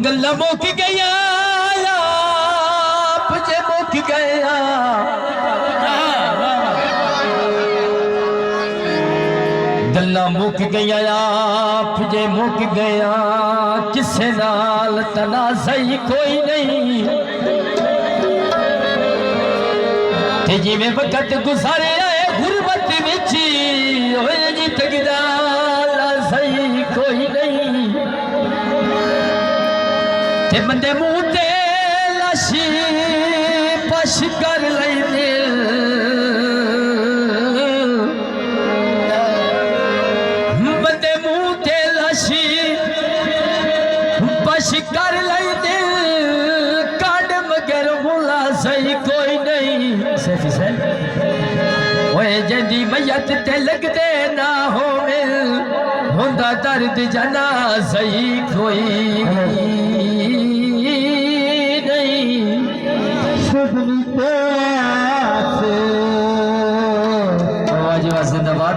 गल्ला मुक गया जे मुक गया गल्ला मुक गया आप जे मुक गया किसे नाल तनाज़ई कोई नहीं ते जिवें वक्त गुज़ारे आए गुरबत विच होए जी तकदीर सही कोई नहीं ते बंदे मुंह ते लाशी पश कर लैंदे बंदे मुंह ते लाशी पश कर लैंदे कांड मगर मुला सही कोई नहीं सैफी से ओए जंदी मैयत ते लगदे ना होवे होंदा दर्द जना सही कोई जिंदाबाद